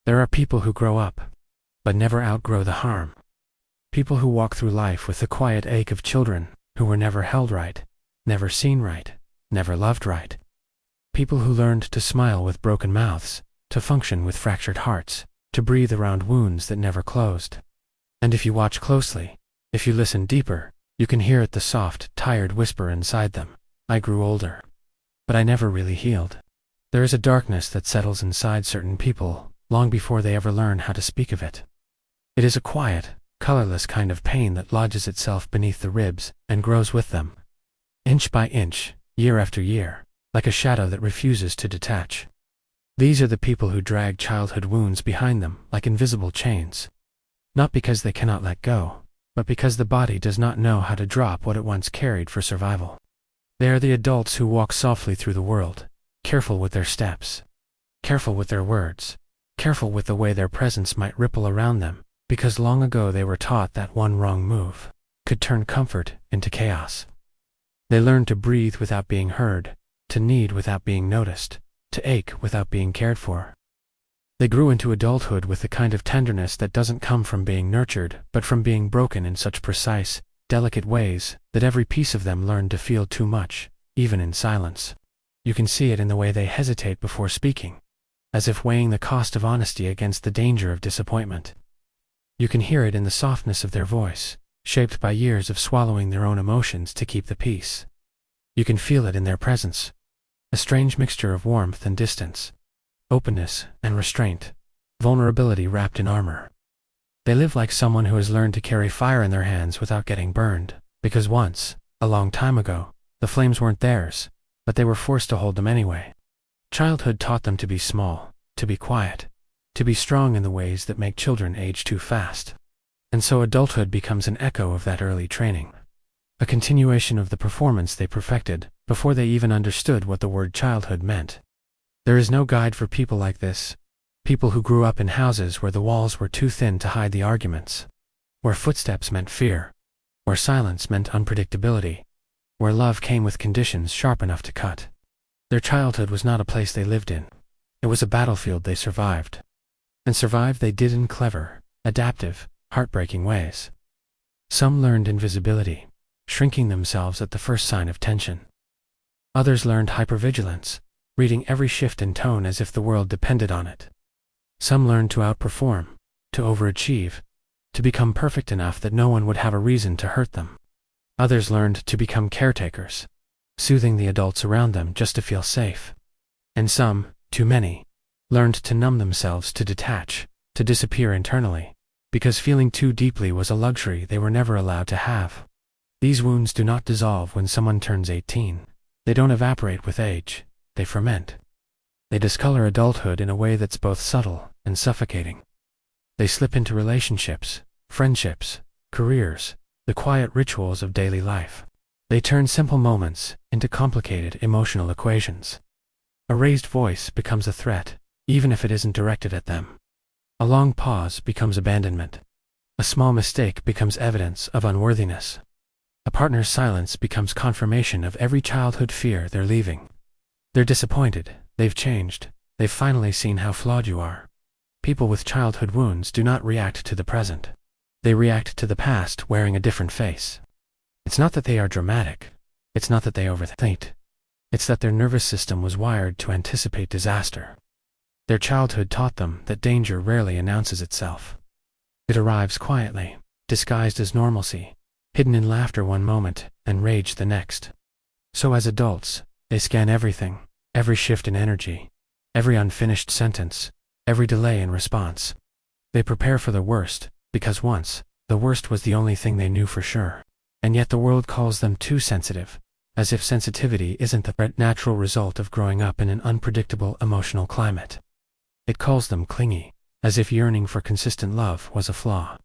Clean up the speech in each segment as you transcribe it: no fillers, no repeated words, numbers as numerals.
There are people who grow up, but never outgrow the harm. People who walk through life with the quiet ache of children who were never held right, never seen right, never loved right. People who learned to smile with broken mouths, to function with fractured hearts, to breathe around wounds that never closed. And if you watch closely, if you listen deeper, you can hear it, the soft, tired whisper inside them. I grew older, but I never really healed. There is a darkness that settles inside certain people long before they ever learn how to speak of it. It is a quiet, colorless kind of pain that lodges itself beneath the ribs and grows with them, inch by inch, year after year, like a shadow that refuses to detach. These are the people who drag childhood wounds behind them like invisible chains, not because they cannot let go, but because the body does not know how to drop what it once carried for survival. They are the adults who walk softly through the world, careful with their steps, careful with their words, careful with the way their presence might ripple around them, because long ago they were taught that one wrong move could turn comfort into chaos. They learned to breathe without being heard, to need without being noticed, to ache without being cared for. They grew into adulthood with the kind of tenderness that doesn't come from being nurtured, but from being broken in such precise, delicate ways that every piece of them learned to feel too much, even in silence. You can see it in the way they hesitate before speaking, as if weighing the cost of honesty against the danger of disappointment. You can hear it in the softness of their voice, shaped by years of swallowing their own emotions to keep the peace. You can feel it in their presence, a strange mixture of warmth and distance, openness and restraint, vulnerability wrapped in armor. They live like someone who has learned to carry fire in their hands without getting burned, because once, a long time ago, the flames weren't theirs, but they were forced to hold them anyway. Childhood taught them to be small, to be quiet, to be strong in the ways that make children age too fast. And so adulthood becomes an echo of that early training, a continuation of the performance they perfected before they even understood what the word childhood meant. There is no guide for people like this, people who grew up in houses where the walls were too thin to hide the arguments, where footsteps meant fear, where silence meant unpredictability, where love came with conditions sharp enough to cut. Their childhood was not a place they lived in. It was a battlefield they survived. And survive they did in clever, adaptive, heartbreaking ways. Some learned invisibility, shrinking themselves at the first sign of tension. Others learned hypervigilance, reading every shift in tone as if the world depended on it. Some learned to outperform, to overachieve, to become perfect enough that no one would have a reason to hurt them. Others learned to become caretakers, soothing the adults around them just to feel safe. And some, too many, learned to numb themselves, to detach, to disappear internally, because feeling too deeply was a luxury they were never allowed to have. These wounds do not dissolve when someone turns 18. They don't evaporate with age, they ferment. They discolor adulthood in a way that's both subtle and suffocating. They slip into relationships, friendships, careers, the quiet rituals of daily life. They turn simple moments into complicated emotional equations. A raised voice becomes a threat, even if it isn't directed at them. A long pause becomes abandonment. A small mistake becomes evidence of unworthiness. A partner's silence becomes confirmation of every childhood fear they're leaving. They're disappointed, they've changed, they've finally seen how flawed you are. People with childhood wounds do not react to the present. They react to the past wearing a different face. It's not that they are dramatic. It's not that they overthink. It's that their nervous system was wired to anticipate disaster. Their childhood taught them that danger rarely announces itself. It arrives quietly, disguised as normalcy, hidden in laughter one moment and rage the next. So as adults, they scan everything, every shift in energy, every unfinished sentence, every delay in response. They prepare for the worst, because once, the worst was the only thing they knew for sure. And yet the world calls them too sensitive, as if sensitivity isn't the natural result of growing up in an unpredictable emotional climate. It calls them clingy, as if yearning for consistent love was a flaw.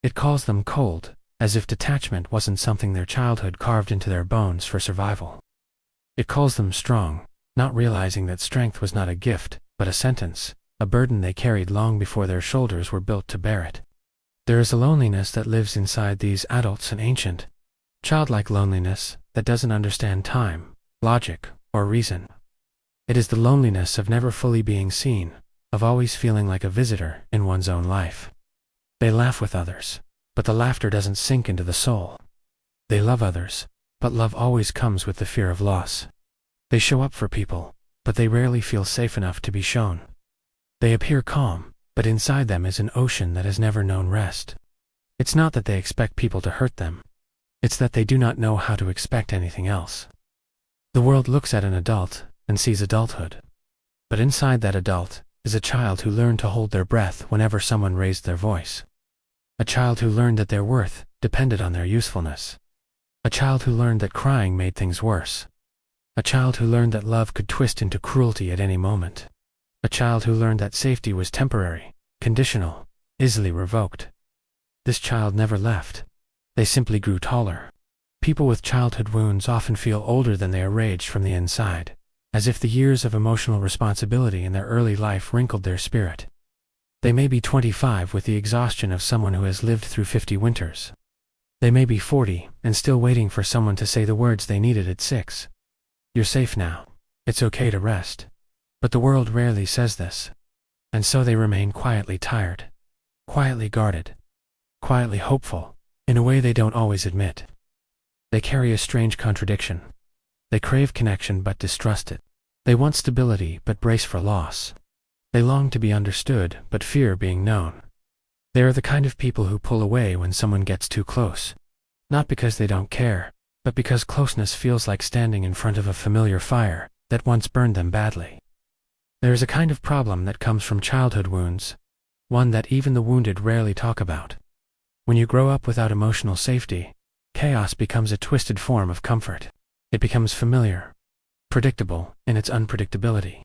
It calls them cold, as if detachment wasn't something their childhood carved into their bones for survival. It calls them strong, not realizing that strength was not a gift, but a sentence, a burden they carried long before their shoulders were built to bear it. There is a loneliness that lives inside these adults, an ancient, childlike loneliness that doesn't understand time, logic, or reason. It is the loneliness of never fully being seen, of always feeling like a visitor in one's own life. They laugh with others, but the laughter doesn't sink into the soul. They love others, but love always comes with the fear of loss. They show up for people, but they rarely feel safe enough to be shown. They appear calm, but inside them is an ocean that has never known rest. It's not that they expect people to hurt them. It's that they do not know how to expect anything else. The world looks at an adult and sees adulthood. But inside that adult is a child who learned to hold their breath whenever someone raised their voice. A child who learned that their worth depended on their usefulness. A child who learned that crying made things worse. A child who learned that love could twist into cruelty at any moment. A child who learned that safety was temporary, conditional, easily revoked. This child never left. They simply grew taller. People with childhood wounds often feel older than they are aged from the inside, as if the years of emotional responsibility in their early life wrinkled their spirit. They may be 25 with the exhaustion of someone who has lived through 50 winters. They may be 40 and still waiting for someone to say the words they needed at 6. You're safe now. It's okay to rest. But the world rarely says this. And so they remain quietly tired, quietly guarded, quietly hopeful, in a way they don't always admit. They carry a strange contradiction. They crave connection but distrust it. They want stability but brace for loss. They long to be understood but fear being known. They are the kind of people who pull away when someone gets too close. Not because they don't care, but because closeness feels like standing in front of a familiar fire that once burned them badly. There is a kind of problem that comes from childhood wounds, one that even the wounded rarely talk about. When you grow up without emotional safety, chaos becomes a twisted form of comfort. It becomes familiar, predictable in its unpredictability.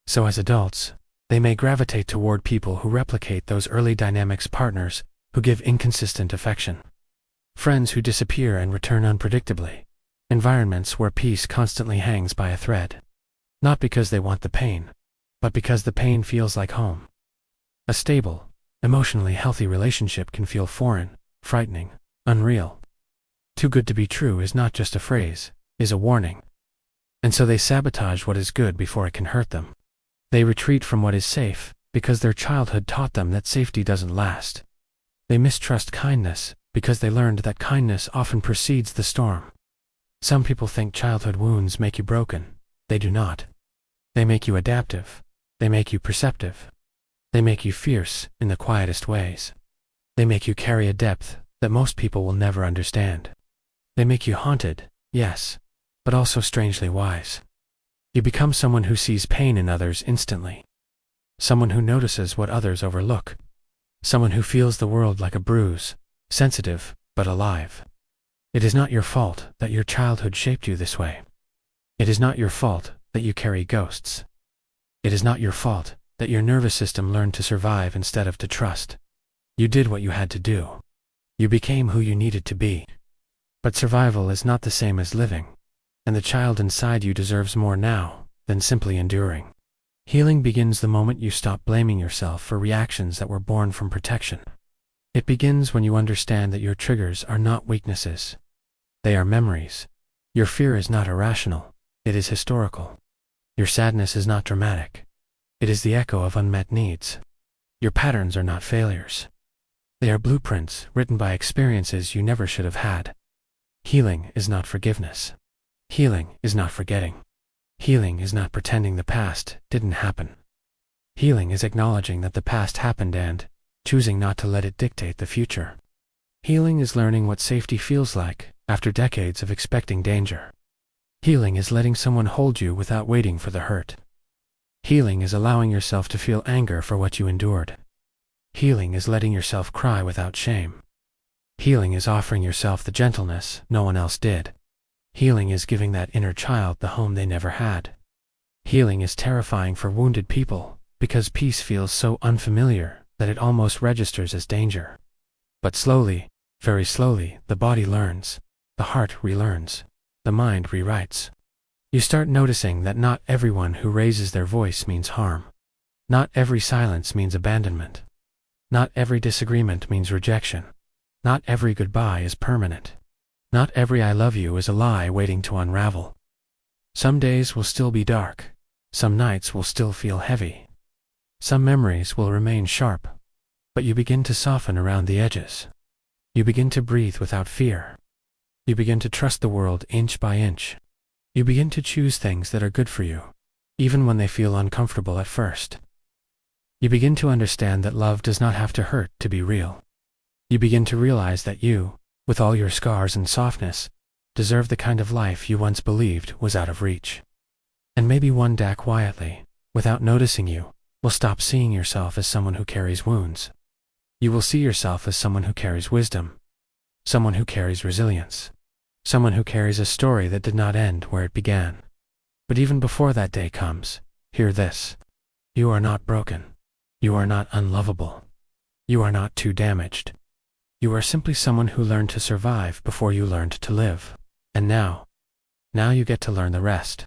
So as adults, they may gravitate toward people who replicate those early dynamics, partners who give inconsistent affection, friends who disappear and return unpredictably, environments where peace constantly hangs by a thread. Not because they want the pain, but because the pain feels like home. A stable, emotionally healthy relationship can feel foreign, frightening, unreal. Too good to be true is not just a phrase, is a warning. And so they sabotage what is good before it can hurt them. They retreat from what is safe, because their childhood taught them that safety doesn't last. They mistrust kindness, because they learned that kindness often precedes the storm. Some people think childhood wounds make you broken. They do not. They make you adaptive. They make you perceptive. They make you fierce in the quietest ways. They make you carry a depth that most people will never understand. They make you haunted, yes, but also strangely wise. You become someone who sees pain in others instantly. Someone who notices what others overlook. Someone who feels the world like a bruise, sensitive but alive. It is not your fault that your childhood shaped you this way. It is not your fault that you carry ghosts. It is not your fault that your nervous system learned to survive instead of to trust. You did what you had to do. You became who you needed to be. But survival is not the same as living, and the child inside you deserves more now than simply enduring. Healing begins the moment you stop blaming yourself for reactions that were born from protection. It begins when you understand that your triggers are not weaknesses. They are memories. Your fear is not irrational. It is historical. Your sadness is not dramatic. It is the echo of unmet needs. Your patterns are not failures. They are blueprints written by experiences you never should have had. Healing is not forgiveness. Healing is not forgetting. Healing is not pretending the past didn't happen. Healing is acknowledging that the past happened and choosing not to let it dictate the future. Healing is learning what safety feels like after decades of expecting danger. Healing is letting someone hold you without waiting for the hurt. Healing is allowing yourself to feel anger for what you endured. Healing is letting yourself cry without shame. Healing is offering yourself the gentleness no one else did. Healing is giving that inner child the home they never had. Healing is terrifying for wounded people because peace feels so unfamiliar that it almost registers as danger. But slowly, very slowly, the body learns, the heart relearns, the mind rewrites. You start noticing that not everyone who raises their voice means harm. Not every silence means abandonment. Not every disagreement means rejection. Not every goodbye is permanent. Not every I love you is a lie waiting to unravel. Some days will still be dark. Some nights will still feel heavy. Some memories will remain sharp, but you begin to soften around the edges. You begin to breathe without fear. You begin to trust the world inch by inch. You begin to choose things that are good for you, even when they feel uncomfortable at first. You begin to understand that love does not have to hurt to be real. You begin to realize that you, with all your scars and softness, deserve the kind of life you once believed was out of reach. And maybe one day quietly, without noticing, you will stop seeing yourself as someone who carries wounds. You will see yourself as someone who carries wisdom, someone who carries resilience, someone who carries a story that did not end where it began. But even before that day comes, hear this. You are not broken. You are not unlovable. You are not too damaged. You are simply someone who learned to survive before you learned to live. And now you get to learn the rest.